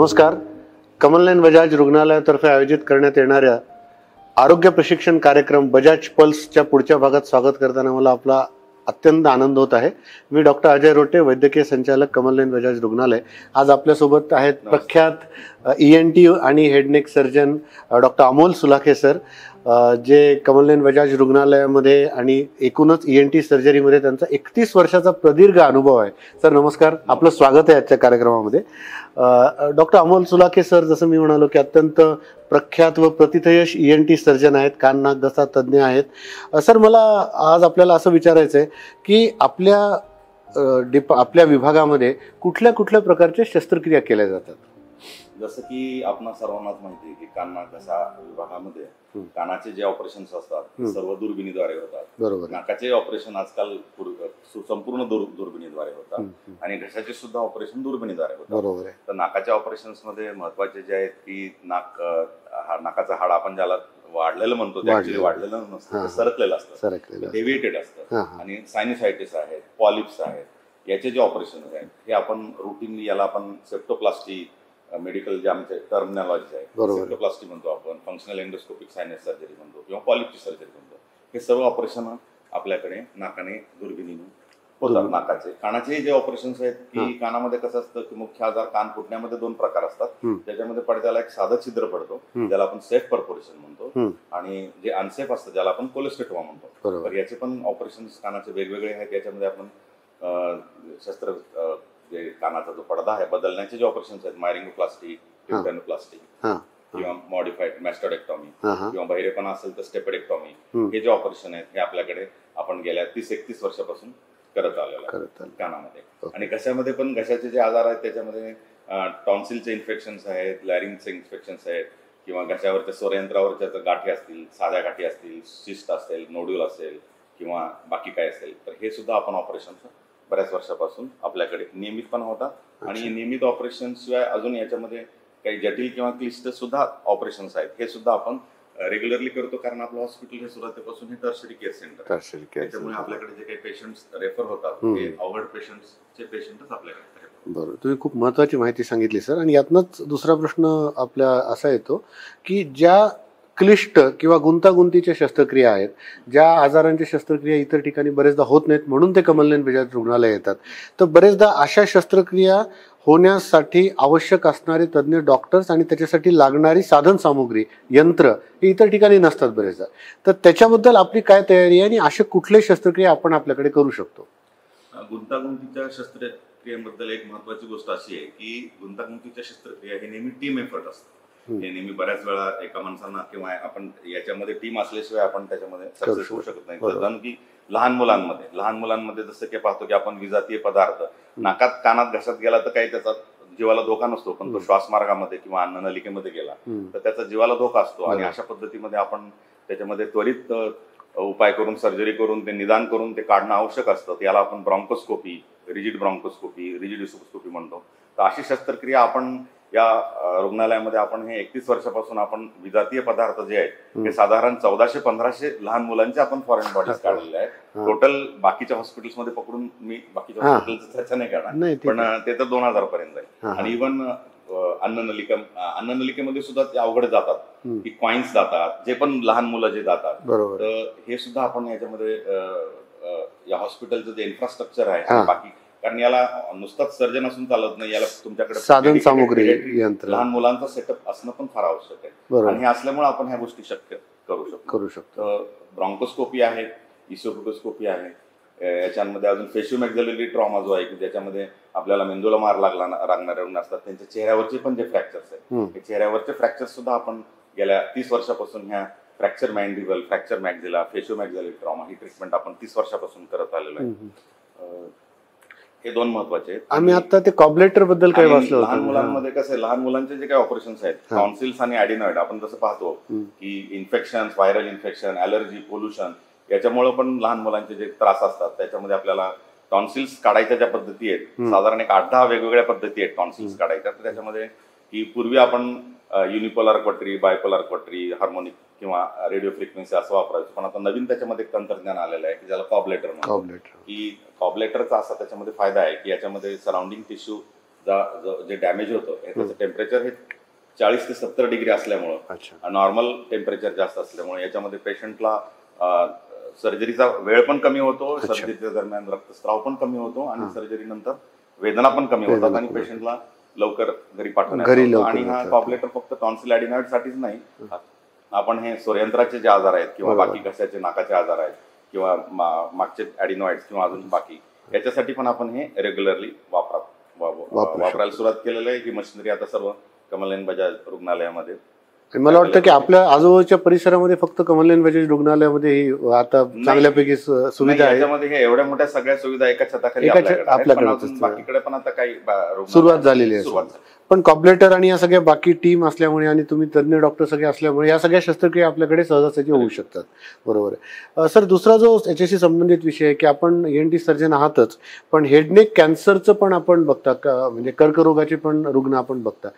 नमस्कार. कमलनयन बजाज रुग्णालयातर्फे आयोजित करण्यात येणाऱ्या आरोग्य प्रशिक्षण कार्यक्रम बजाज पल्सच्या पुढच्या भागात स्वागत करताना मला आपला अत्यंत आनंद होत आहे. मी डॉक्टर अजय रोटे, वैद्यकीय संचालक कमलनयन बजाज रुग्णालय. आज आपल्यासोबत आहेत प्रख्यात ENT आणि head neck surgeon doctor Amol Sulakhe sir, जे कमलनयन बजाज रुग्णालयामध्ये आणि एकूणच ENT सर्जरीमध्ये त्यांचा 31 वर्षाचा प्रदीर्घ अनुभव आहे. सर नमस्कार, आपलं स्वागत आहे आजच्या कार्यक्रमामध्ये. डॉक्टर अमोल सुलाखे सर, जसं मी म्हणालो की अत्यंत प्रख्यात व प्रतिथयश ENT सर्जन आहेत, कान नाक घसा तज्ज्ञ आहेत. सर, मला आज आपल्याला असं विचारायचं आहे की आपल्या विभागामध्ये कुठल्या कुठल्या प्रकारच्या शस्त्रक्रिया केल्या जातात? जसं की आपण सर्वांनाच माहिती आहे की कान नाक घसा विभागामध्ये कानाचे जे ऑपरेशन्स असतात ते सर्व दुर्बिणीद्वारे होतात. बरोबर. नाकाचे ऑपरेशन आजकाल संपूर्ण दुर्बिणीद्वारे होतात आणि घशाचे सुद्धा ऑपरेशन दुर्बिणीद्वारे होतात. बरोबर आहे. तर नाकाच्या ऑपरेशन्स मध्ये महत्वाचे जे आहेत की नाकाचं हाड आपण ज्याला वाढलेलं म्हणतो ते ऍक्च्युअली वाढलेलं नसतं, सरकलेलं असतं, डेव्हिएटेड असतं. आणि सायनसायटिस आहेत, पॉलिप्स आहेत, याचे जे ऑपरेशन आहेत हे आपण रुटीनली याला आपण सेप्टोप्लास्टी मेडिकल जे आमचे टर्मिनॉलॉजी आहे, सेप्टोप्लास्टी म्हणतो आपण, फंक्शनल एंडोस्कोपिक सायनस सर्जरी म्हणतो किंवा पॉलिपची सर्जरी म्हणतो. हे सर्व ऑपरेशन आपल्याकडे नाकाने दुर्बिणीने होतात. नाकाचे कानाचे जे ऑपरेशन्स आहेत की कानामध्ये कसं असतं की मुख्य आजार कान फुटण्यामध्ये 2 प्रकार असतात. त्याच्यामध्ये पडद्याला एक साधं छिद्र पडतो ज्याला आपण सेफ परफोरेशन म्हणतो, आणि जे अनसेफ असतं ज्याला आपण कोलेस्टेटोमा म्हणतो. तर याचे पण ऑपरेशन्स कानाचे वेगवेगळे आहेत. याच्यामध्ये आपण जे कानाचा जो पडदा आहे बदलण्याचे जे ऑपरेशन्स आहेत, मायरिंगोप्लास्टी, टिम्पॅनोप्लास्टी किंवा मॉडिफाईड मॅस्टोडेक्टॉमी किंवा बहिरेपणा असेल तर स्टेपेडेक्टॉमी, हे जे ऑपरेशन आहेत हे आपल्याकडे आपण गेल्या 30-31 वर्षापासून करत आलेलो आहे कानामध्ये. आणि घशामध्ये पण घशाचे जे आजार आहेत त्याच्यामध्ये टॉन्सिलचे इन्फेक्शन्स आहेत, लॅरिंगचे इन्फेक्शन्स आहेत, किंवा घशावरच्या स्वरयंत्रावरच्या गाठी असतील, साध्या गाठी असतील, सिस्ट असेल, नोड्यूल असेल किंवा बाकी काय असेल, तर हे सुद्धा आपण ऑपरेशन बऱ्याच वर्षापासून आपल्याकडे नियमितपणे होतात. आणि नियमित ऑपरेशन शिवाय अजून याच्यामध्ये काही जटिल किंवा क्लिष्ट सुद्धा ऑपरेशन्स आहेत, हे सुद्धा आपण रेग्युलरली करतो. कारण आपलं हॉस्पिटल हे सुरुवातीपासून हे टर्शरी केअर सेंटर, त्याच्यामुळे आपल्याकडे जे काही पेशंट्स रेफर होतात ते अवघड पेशंट्सचे पेशंटच आपल्याकडे. बरोबर, तुम्ही खूप महत्वाची माहिती सांगितली सर. आणि यातनंच दुसरा प्रश्न आपल्या असा येतो की ज्या क्लिष्ट किंवा गुंतागुंतीच्या शस्त्रक्रिया आहेत, ज्या आजारांच्या शस्त्रक्रिया इतर ठिकाणी बरेचदा होत नाहीत म्हणून ते कमलनयन बजाज रुग्णालय येतात, तर बरेचदा अशा शस्त्रक्रिया होण्यासाठी आवश्यक असणारे तज्ज्ञ डॉक्टर्स आणि त्याच्यासाठी लागणारी साधन सामुग्री, यंत्र हे इतर ठिकाणी नसतात बरेचदा. तर त्याच्याबद्दल आपली काय तयारी आहे आणि असे कुठले शस्त्रक्रिया आपण आपल्याकडे करू शकतो? गुंतागुंतीच्या शस्त्रक्रियेबद्दल एक महत्वाची गोष्ट अशी आहे की गुंतागुंतीच्या शस्त्रक्रिया हे नेहमी टीम एफर्ट असतं. हे नेहमी बऱ्याच वेळा एका माणसांना किंवा आपण याच्यामध्ये टीम असल्याशिवाय आपण त्याच्यामध्ये सक्सेस होऊ शकत नाही. कारण की लहान मुलांमध्ये जसं की पाहतो की आपण विजातीय पदार्थ नाकात कानात घशात गेला तर काही त्याचा जीवाला धोका नसतो, पण तो श्वासमार्गामध्ये किंवा अन्ननलिकेमध्ये गेला तर त्याचा जीवाला धोका असतो. आणि अशा पद्धतीमध्ये आपण त्याच्यामध्ये त्वरित उपाय करून, सर्जरी करून, ते निदान करून ते काढणं आवश्यक असतं. याला आपण ब्रॉन्कोस्कोपी, रिजिड ब्रॉन्कोस्कोपी, रिजिड इसोस्कोपी म्हणतो. तर अशी शस्त्रक्रिया आपण या रुग्णालयामध्ये आपण हे 31 वर्षापासून आपण विजातीय पदार्थ जे आहेत हे साधारण 1400-1500 लहान मुलांचे आपण फॉरेन बॉडीज काढलेले आहेत. टोटल बाकीच्या हॉस्पिटल्समध्ये पकडून मी बाकीच्या हॉस्पिटलचं चर्चा नाही करणार, पण ते तर 2000 पर्यंत आहे. आणि इव्हन अन्ननलिकेमध्ये सुद्धा ते अवघड जातात की कॉइन्स जातात, जे पण लहान मुलं जे जातात. तर हे सुद्धा आपण याच्यामध्ये या हॉस्पिटलचं जे इन्फ्रास्ट्रक्चर आहे बाकी, कारण याला नुसताच सर्जन असून चालत नाही, याला तुमच्याकडे साधन सामुग्री, यंत्र, लहान मुलांचा सेटअप असणं पण फार आवश्यक आहे. आणि हे असल्यामुळे आपण ह्या गोष्टी शक्य करू शकतो. ब्रॉन्कोस्कोपी आहे, इसोफोगोस्कोपी आहे, याच्यामध्ये अजून फेशिओमॅक्झिलरी ट्रॉमा जो आहे की ज्याच्यामध्ये आपल्याला मेंदूला मार लागणारे रुग्ण असतात, त्यांच्या चेहऱ्यावरचे पण जे फ्रॅक्चर्स आहेत, हे चेहऱ्यावरचे फ्रॅक्चर्स सुद्धा आपण गेल्या 30 वर्षापासून ह्या फ्रॅक्चर मॅन्डिबल, फ्रॅक्चर मॅक्झिला, फेशिओमॅक्झिलरी ट्रॉमा ही ट्रीटमेंट आपण 30 वर्षापासून करत आलेलो आहे. हे 2 महत्वाचे आहेत. आम्ही आता ते कॉब्लेटर बद्दल काय वाचलं होतं. लहान मुलांमध्ये कसं आहे, लहान मुलांचे जे काही ऑपरेशन्स आहेत, टॉन्सिल्स आणि ॲडिनॉइड, आपण जसं पाहतो की infection, viral infection, allergy, pollution, याच्यामुळे पण लहान मुलांचे जे त्रास असतात त्याच्यामध्ये आपल्याला टॉन्सिल्स काढायच्या ज्या पद्धती आहेत, साधारण एक 8-10 वेगवेगळ्या पद्धती आहेत टॉन्सिल्स काढायच्या. तर त्याच्यामध्ये की पूर्वी आपण युनिपोलार क्वट्री, बायपोलार क्वट्री, हार्मोनिक किंवा रेडिओ फ्रिक्वेन्सी असं वापरायचं, पण आता नवीन त्याच्यामध्ये एक तंत्रज्ञान आलेलं आहे की ज्याला कॉब्लेटर म्हणतो. की कॉब्लेटरचा असा त्याच्यामध्ये फायदा आहे की याच्यामध्ये सराउंडिंग टिश्यू जे डॅमेज होतं त्याचं टेम्परेचर हे 40 ते 70 डिग्री असल्यामुळं, नॉर्मल टेम्परेचर जास्त असल्यामुळे याच्यामध्ये पेशंटला सर्जरीचा वेळ पण कमी होतो, सर्जरीच्या दरम्यान रक्तस्राव पण कमी होतो आणि सर्जरी नंतर वेदना पण कमी होतात आणि पेशंटला लवकर घरी पाठवण्यात. आणि हा कॉपलेटर फक्त टॉन्सिल ॲडिनॉइड साठीच नाही, आपण हे स्वरयंत्राचे जे आजार आहेत किंवा बाकी घशाचे नाकाचे आजार आहेत किंवा मागचे ॲडिनॉइड्स किंवा अजून बाकी याच्यासाठी पण आपण हे रेग्युलरली वापरायला सुरुवात केलेलं आहे. ही मशिनरी आता सर्व कमलनयन बजाज रुग्णालयामध्ये. मला वाटतं की आपल्या आजूबाजूच्या परिसरामध्ये फक्त कमलनयन बजाज रुग्णालयामध्ये ही आता चांगल्यापैकी सुविधा आहे. याच्यामध्ये हे एवढ्या मोठ्या सगळ्या सुविधा एका छताखाली आपल्याकडे बाकीकडे पण आता काही सुरुवात झालेली आहे. पण कॉपलेटर आणि या सगळ्या बाकी टीम असल्यामुळे आणि तुम्ही तज्ञ डॉक्टर सगळे असल्यामुळे या सगळ्या शस्त्रक्रिया आपल्याकडे सहजासहजी होऊ शकतात. बरोबर आहे सर. दुसरा जो याच्याशी संबंधित विषय आहे की आपण ENT सर्जन आहातच, पण हेडनेक कॅन्सरचं पण आपण बघता का, म्हणजे कर्करोगाचे पण रुग्ण आपण बघता,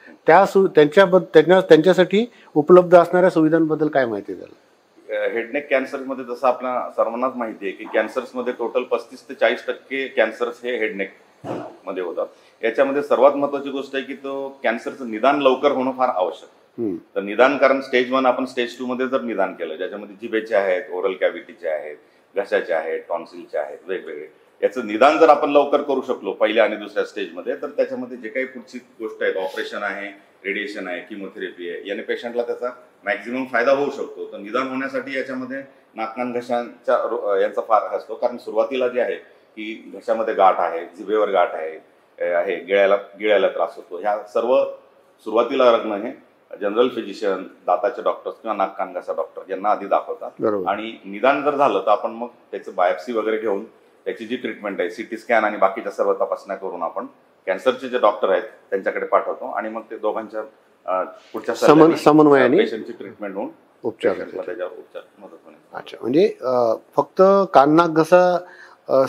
त्यांच्यासाठी उपलब्ध असणाऱ्या सुविधांबद्दल काय माहिती द्याल? हेडनेक कॅन्सरमध्ये जसं आपल्या सर्वांनाच माहिती आहे की कॅन्सर्समध्ये टोटल 35 ते 40% कॅन्सर्स हे हेडनेक मध्ये होतात. याच्यामध्ये सर्वात महत्वाची गोष्ट आहे की तो कॅन्सरचं निदान लवकर होणं फार आवश्यक. तर निदान, कारण स्टेज 1 आपण स्टेज 2 मध्ये जर निदान केलं, ज्याच्यामध्ये जिभेचे आहेत, ओरल कॅव्हिटीचे आहेत, घशाचे आहेत, टॉन्सिलचे आहेत, वेगवेगळे, याचं निदान जर आपण लवकर करू शकलो पहिल्या आणि दुसऱ्या स्टेजमध्ये, तर त्याच्यामध्ये जे काही पुढची गोष्ट आहे, ऑपरेशन आहे, रेडिएशन आहे, किमोथेरपी आहे, याने पेशंटला त्याचा मॅक्झिमम फायदा होऊ शकतो. तर निदान होण्यासाठी याच्यामध्ये नाक घशांच्या यांचा फार असतो, कारण सुरुवातीला जे आहे की घशामध्ये गाठ आहे, जिभेवर गाठ आहे, गिळ्याला त्रास होतो, ह्या सर्व सुरुवातीला रुग्ण हे जनरल फिजिशियन, दाताचे डॉक्टर्स किंवा नाक कान घसा डॉक्टर यांना आधी दाखवतात. आणि निदान जर झालं तर आपण मग त्याचं बायोप्सी वगैरे घेऊन त्याची जी ट्रीटमेंट आहे, CT स्कॅन आणि बाकीच्या सर्व तपासण्या करून आपण कॅन्सरचे जे डॉक्टर आहेत त्यांच्याकडे पाठवतो आणि मग ते दोघांच्या पुढच्या समन्वयाने पेशंटची ट्रीटमेंट होऊन उपचार मदत होणे. अच्छा, म्हणजे फक्त कान नाक घसा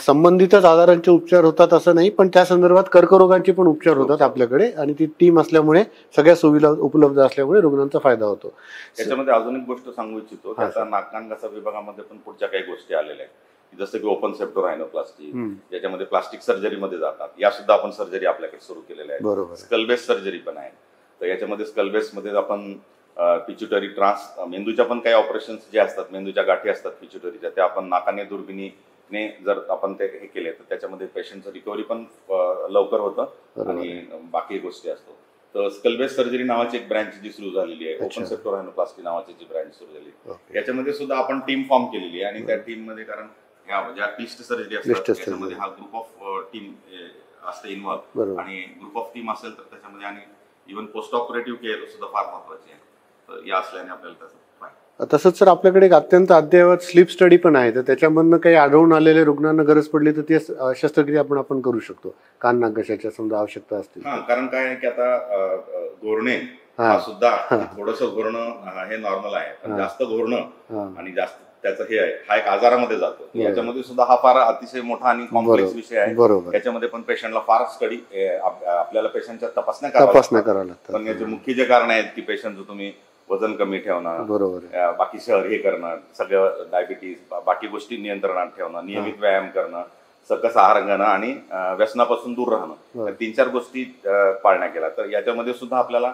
संबंधितच आजारांचे उपचार होतात असं नाही, पण त्या संदर्भात कर्करोगांचे पण उपचार होतात आपल्याकडे, आणि ती टीम असल्यामुळे सगळ्या सुविधा उपलब्ध असल्यामुळे रुग्णांचा फायदा होतो. त्याच्यामध्ये अजून एक गोष्ट सांगू इच्छितो, त्याचा नाक कान घसा विभागामध्ये पण पुढच्या काही गोष्टी आलेल्या आहेत, जसं की ओपन सेप्टोरायनोप्लास्टी, ज्याच्यामध्ये प्लास्टिक सर्जरीमध्ये जातात, या सुद्धा आपण सर्जरी आपल्याकडे सुरू केलेल्या आहेत. स्कलबेस सर्जरी पण आहे, तर याच्यामध्ये स्कलबेसमध्ये आपण पिच्युटरी ट्रान्स, मेंदूच्या पण काही ऑपरेशन्स जे असतात, मेंदूच्या गाठी असतात पिच्युटरीच्या, त्या आपण नाकाने दुर्बिणीने जर आपण ते हे केले तर त्याच्यामध्ये पेशंटचं रिकव्हरी पण लवकर होतं आणि बाकी गोष्टी असतो. तर स्कलबेस सर्जरी नावाची एक ब्रँच जी सुरू झालेली आहे, ओपन सेप्टोरायनोप्लास्टी नावाची जी ब्रँच सुरू झाली, याच्यामध्ये सुद्धा आपण टीम फॉर्म केलेली आहे. आणि त्या टीम मध्ये, कारण ह्या ज्या क्लिष्ट सर्जरी असतात त्याच्यामध्ये हा ग्रुप ऑफ टीम असते इन्व्हॉल्व, आणि ग्रुप ऑफ टीम असेल तर त्याच्यामध्ये आणि इव्हन पोस्ट ऑपरेटिव्ह केअर सुद्धा फार महत्वाची आहे. तर या असल्याने आपल्याला त्याचा तसंच सर आपल्याकडे एक अत्यंत अद्ययावत स्लीप स्टडी पण आहे, तर त्याच्यामधनं काही आढळून आलेल्या रुग्णांना गरज पडली तर ती शस्त्रक्रिया आपण करू शकतो, कान नाक घशाच्या समजा आवश्यकता असतील. कारण काय आहे की आता घोरणे हा सुद्धा थोडंसं घोरणं हे नॉर्मल आहे, पण जास्त घोरणं आणि जास्त त्याचं हे आहे, हा एक आजारामध्ये जातो. याच्यामध्ये सुद्धा हा फार अतिशय मोठा आणि कॉम्प्लेक्स विषय आहे. याच्यामध्ये पण पेशंटला फार स्टडी, आपल्याला पेशंटच्या तपासण्या कराव्या लागतात. पण याचे मुख्य जे कारण आहेत की पेशंट तुम्ही वजन कमी ठेवणं, बाकी शहर हे करणं, सगळं डायबिटीज, बाकी गोष्टी नियंत्रणात ठेवणं, नियमित व्यायाम करणं, सकस आहार घेणं आणि व्यसनापासून दूर राहणं, 3-4 गोष्टी पाळण्या केल्या तर याच्यामध्ये सुद्धा आपल्याला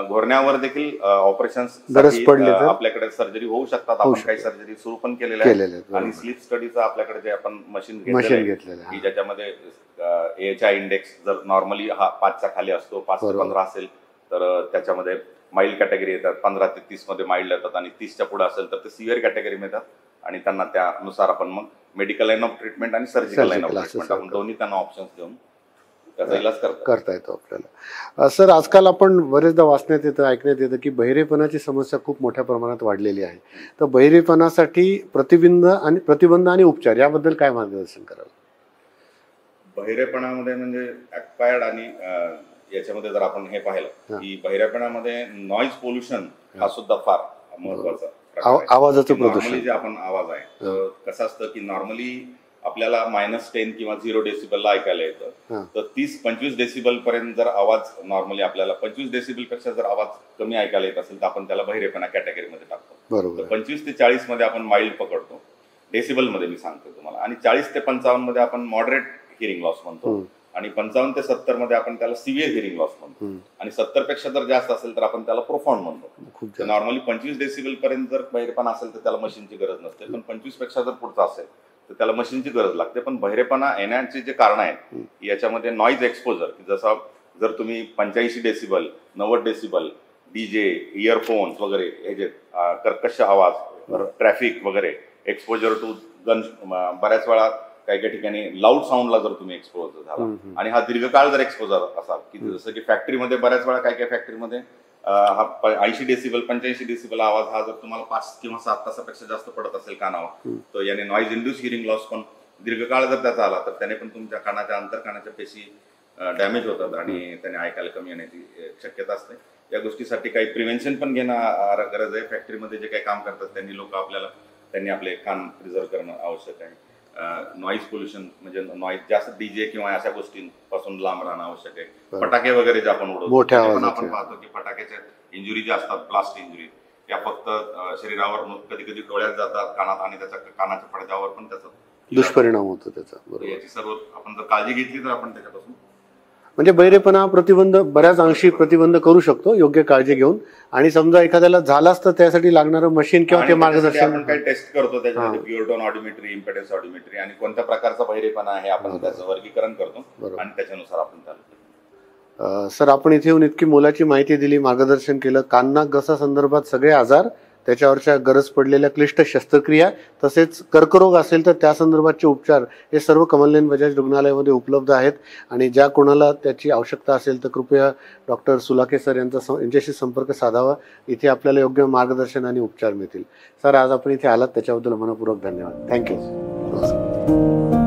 घोरण्यावर देखील ऑपरेशन्स आपल्याकडे सर्जरी होऊ शकतात. आपण काही सर्जरी सुरू पण केलेल्या आहेत. आणि स्लीप स्टडीचं आपल्याकडे जे आपण मशीन घेतलेलं आहे की ज्याच्यामध्ये AHI इंडेक्स जर नॉर्मली हा 5च्या खाली असतो, 5 ते 15 असेल तर त्याच्यामध्ये माइल्ड कॅटेगरी येतात, 15 ते 30 मध्ये माइल्ड येतात, आणि 30च्या पुढे असेल तर ते सिव्हिअर कॅटेगरी येतात. आणि त्यांना त्यानुसार आपण मग मेडिकल लाईन ऑफ ट्रीटमेंट आणि सर्जिकल लाईन ऑफ ट्रीटमेंट आपण दोन्ही त्यांना ऑप्शन्स देऊन त्याचा इलाज करता येतो आपल्याला. सर आजकाल आपण बरेचदा वाचण्यात येतं, ऐकण्यात येतं की बहिरेपणाची समस्या खूप मोठ्या प्रमाणात वाढलेली आहे. तर बहिरेपणासाठी प्रतिबंध आणि उपचार याबद्दल काय मार्गदर्शन कराल? बहिरेपणामध्ये म्हणजे ऍक्वायर्ड आणि याच्यामध्ये जर आपण हे पाहिलं की बहिरेपणामध्ये नॉइज पोल्युशन हा सुद्धा फार महत्वाचा, आवाजाचं प्रदूषण, जे आपण आवाज आहे, कसं असतं की नॉर्मली आपल्याला -10 किंवा 0 डेसिबलला ऐकायला येतं. तर 30-25 डेसिबल पर्यंत जर आवाज नॉर्मली आपल्याला 25 डेसिबल पेक्षा जर आवाज कमी ऐकायला येत असेल तर आपण त्याला बहिरेपणा कॅटेगरीमध्ये टाकतो. तर 25 ते 40 मध्ये आपण माइल्ड पकडतो डेसिबल मध्ये, मी सांगतो तुम्हाला. आणि 40 ते 55 मध्ये आपण मॉडरेट हिअरिंग लॉस म्हणतो. आणि 55 ते 70 मध्ये आपण त्याला सिव्हिअर हिअरिंग लॉस म्हणतो, आणि 70 पेक्षा जर जास्त असेल तर आपण त्याला प्रोफाउंड म्हणतो. नॉर्मली 25 डेसिबल पर्यंत जर बहिरेपणा असेल तर त्याला मशीनची गरज नसते, पण 25 पेक्षा जर पुढचा असेल तर त्याला मशीनची गरज लागते. पण बहिरेपणा येण्याचे जे कारण आहेत याच्यामध्ये नॉईज एक्सपोजर, की जसं जर तुम्ही 85 डेसिबल 90 डेसिबल डीजे, इयरफोन्स वगैरे हे जे कर्कश आवाज, ट्रॅफिक वगैरे, एक्सपोजर टू गन, बऱ्याच वेळा काही काही ठिकाणी लाऊड साऊंडला जर तुम्ही एक्सपोजर झाला आणि हा दीर्घकाळ जर एक्सपोजर असाल, की जसं की फॅक्टरीमध्ये बऱ्याच वेळा काही काही फॅक्टरीमध्ये हा 80 डेसिबल 85 डेसिबल आवाज हा जर तुम्हाला 5 किंवा 7 तासापेक्षा जास्त पडत असेल कानावर, तर याने नॉईज इंड्यूस हिअरिंग लॉस पण दीर्घकाळ जर त्याचा आला तर त्याने पण तुमच्या कानाच्या अंतरकानाच्या पेशी डॅमेज होतात आणि त्याने ऐकायला कमी येण्याची शक्यता असते. या गोष्टीसाठी काही प्रिव्हेन्शन पण घेणं गरज आहे. फॅक्टरीमध्ये जे काही काम करतात त्यांनी आपले कान प्रिझर्व करणं आवश्यक आहे. नॉईज पोल्युशन म्हणजे नॉईज जास्त डीजे किंवा अशा गोष्टींपासून लांब राहणं आवश्यक आहे. फटाके वगैरे जे आपण उडवतो पण आपण पाहतो की फटाक्याच्या इंजुरी ज्या असतात, ब्लास्ट इंजुरी, त्या फक्त शरीरावर कधी कधी डोळ्यात जातात, कानात, आणि त्याच्या कानाच्या पडद्यावर पण त्याचा दुष्परिणाम होतो त्याचा. याची सर्व आपण जर काळजी घेतली तर आपण त्याच्यापासून म्हणजे बहिरेपणा प्रतिबंध बऱ्याच अंशी प्रतिबंध करू शकतो योग्य काळजी घेऊन. आणि समजा एखाद्याला झालाच तर त्यासाठी लागणारं मशीन किंवा ते मार्गदर्शन आपण काही टेस्ट करतो, त्याच्यामध्ये प्युअर टोन ऑडिओमेट्री, इम्पेडन्स ऑडिओमेट्री आणि कोणत्या प्रकारचा बहिरेपणा आहे आपण त्याचं वर्गीकरण करतो आणि त्याच्यानुसार आपण चालू. सर, आपण इथे येऊन इतकी मोलाची माहिती दिली, मार्गदर्शन केलं. कान नाक घसा संदर्भात सगळे आजार, त्याच्यावरच्या गरज पडलेल्या क्लिष्ट शस्त्रक्रिया, तसेच कर्करोग असेल तर त्या संदर्भातचे उपचार हे सर्व कमलनयन बजाज रुग्णालयामध्ये उपलब्ध आहेत. आणि ज्या कोणाला त्याची आवश्यकता असेल तर कृपया डॉक्टर सुलाके सर यांच्याशी संपर्क साधावा. इथे आपल्याला योग्य मार्गदर्शन आणि उपचार मिळतील. सर, आज आपण इथे आलात त्याच्याबद्दल मनपूर्वक धन्यवाद. थँक्यू. नमस्कार.